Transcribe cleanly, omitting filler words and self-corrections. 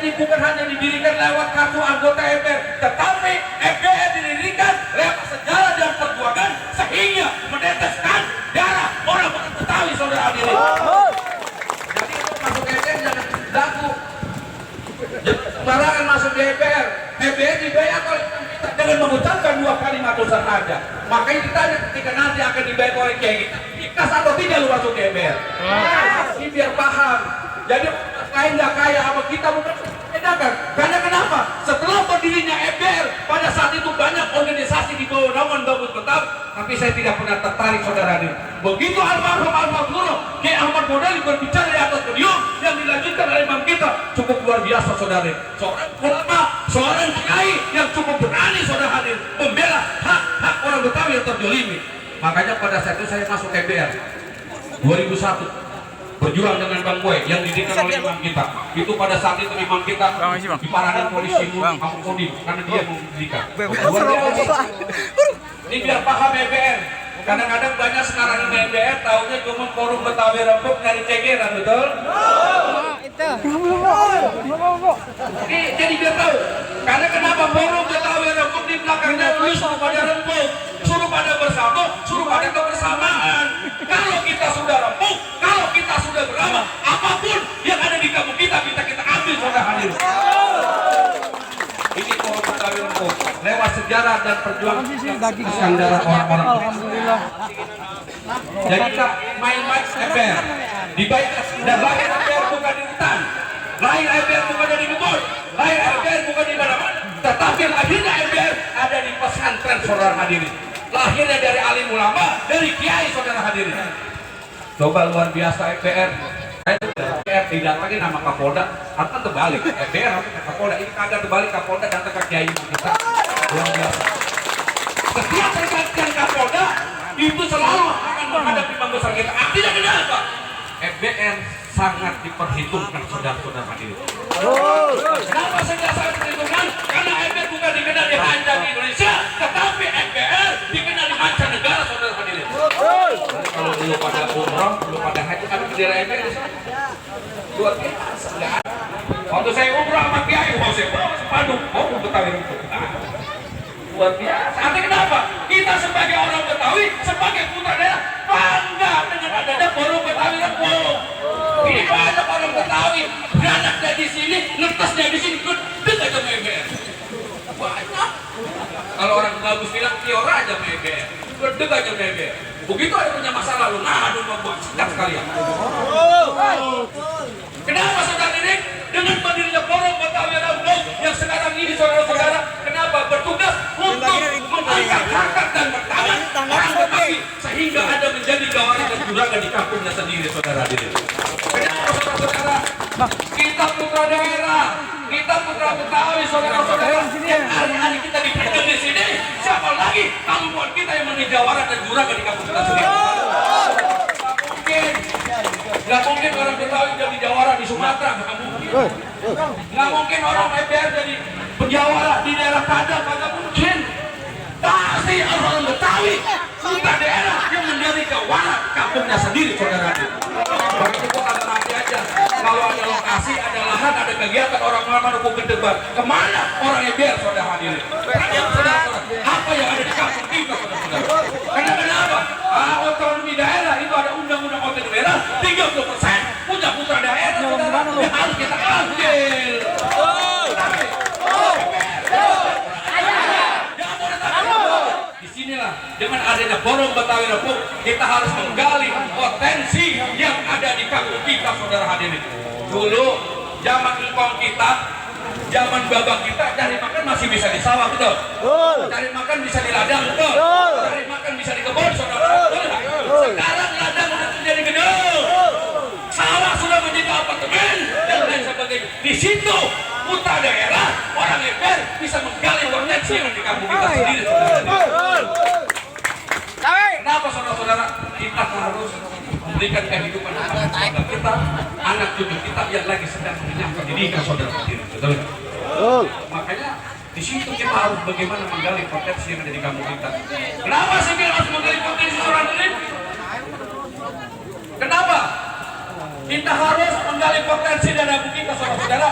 ini bukan hanya didirikan lewat kartu anggota MPR, tetapi MPR didirikan lewat sejarah dan perjuangan sehingga meneteskan darah orang-orang Betawi, saudara hadirin. Jadi kalau masuk MPR jangan laku, jangan sembarangan masuk di MPR. MPR dibayar oleh kita dengan mengucapkan dua kalimat dosa aja. Makanya ditanya ketika nanti akan dibayar oleh kiai kita, ikhlas atau tidak lu masuk di MPR? Ini biar paham. Jadi lain nggak kaya apa kita bukan bedakan. Karena kenapa? Setelah berdirinya MPR pada saat itu banyak organisasi di bawah naungan Bagus Betawi, tapi saya tidak pernah tertarik, saudara ini. Begitu almarhum Kiai Ahmad Modali berbicara di atas podium yang dilanjutkan oleh imam kita, cukup luar biasa, saudara. Seorang ulama, seorang kiai yang cukup berani, saudara hadir, membela hak-hak orang Betawi yang terjolimi. Makanya pada saat itu saya masuk MPR 2001. Berjuang dengan Bang Boy yang didirikan oleh imam kita. Itu pada saat itu imam kita diparahin polisi Kampung Kodim karena dia mendirikan. Ini biar paham MPR. Kadang-kadang banyak sekarang ini MPR tahunya cuma forum Betawi Rempuk nyari cegeran, betul? Ini jadi biar tahu. Karena kenapa forum Betawi Rempuk di belakangnya suruh pada rempuk, suruh pada bersama, suruh pada kebersamaan. Kalau kita sudah rempuk, kalau kita sudah beramal, apapun yang ada di kampung kita bisa kita ambil, saudara hadir. Ini forum Betawi Rempuk lewat sejarah dan perjuangan darah orang-orang. Alhamdulillah. Jadi kita main-main MPR dibayar dan lahir MPR bukan di hutan, lahir MPR bukan dari kebun, lahir MPR bukan di mana-mana, tetapi lahirnya MPR ada di pesantren, saudara hadirin. Lahirnya dari alim ulama, dari kiai, saudara hadirin. Coba luar biasa MPR. MPR didatangi nama Kapolda, atau terbalik. MPR Kapolda, ini kagak terbalik, Kapolda datang ke kiai kita. Luar biasa. Setiap pergantian Kapolda itu selalu akan menghadapi pembesar kita. Artinya kenapa? MPR sangat diperhitungkan, saudara-saudara hadirin. Kenapa saya perhitungkan? Karena MPR bukan dikenal di hanya di Indonesia, tetapi MPR dikenal di mancanegara, saudara hadirin. Kalau dulu pada umroh, dulu pada haji, ada bendera MPR. Luar biasa, enggak ada. Waktu saya umroh sama kiai, saya sepanduk, Betawi itu. Luar biasa. Artinya kenapa? Kita sebagai orang Betawi, sebagai putra daerah, bangga dengan adanya forum Betawi Rempuk. Ini banyak orang Betawi, beranaknya di sini, letasnya di sini, gede aja MPR. Banyak. Kalau orang bagus bilang, tior aja MPR, gede aja MPR. Begitu ada punya masalah, lu ngadu membuat sikap sekalian. Kenapa, saudara ini? Dengan berdirinya forum Betawi Rempuk yang sekarang ini, saudara-saudara, kenapa? Bertugas untuk mengangkat harkat dan martabat orang Betawi sehingga ada menjadi jawara dan juragan di kampungnya sendiri, saudara hadirin. Kenapa, saudara-saudara? Kita putra daerah, kita putra Betawi, saudara-saudara, yang hari-hari kita dipandang di sini. Siapa lagi kampung kita yang menjadi jawara dan juragan di kampung kita sendiri? Nggak mungkin orang Betawi jadi jawara di Sumatera, nggak mungkin. Nggak mungkin orang MPR jadi penjawara di daerah Padang, nggak mungkin. Pasti orang Betawi, putra daerah yang menjadi jawara kampungnya sendiri, saudara. Begitu kok ada nanti aja. Kalau ada lokasi, ada lahan, ada kegiatan orang-orang mendukung debat, kemana orang MPR, saudara hadirin? Saudara, apa yang ada di kampung kita, saudara? Karena kenapa? Otonomi daerah itu ada undang-undang otonomi daerah 30% punya putra daerah, saudara, yang harus kita ambil. Disinilah dengan adanya forum Betawi Rempuk kita harus menggali potensi yang ada di kampung kita, saudara hadirin. Dulu zaman ingkong kita, zaman babak kita, cari makan masih bisa di sawah, betul? Cari makan bisa di ladang, betul? Cari makan bisa di kebun, saudara. Sekarang ladang sudah menjadi gedung, sawah sudah menjadi apartemen dan lain sebagainya. Di situ putra daerah, orang MPR bisa menggali potensi yang di kampung kita sendiri, saudara. Kenapa, saudara-saudara? Kita harus memberikan kehidupan kepada kita, anak cucu kita yang lagi sedang mengenyam pendidikan, saudara. Betul? Makanya di situ kita harus bagaimana menggali potensi yang ada di kampung kita. Kenapa sih kita harus menggali potensi, saudara ini? Kenapa? Kita harus menggali potensi dan kampung kita, saudara-saudara.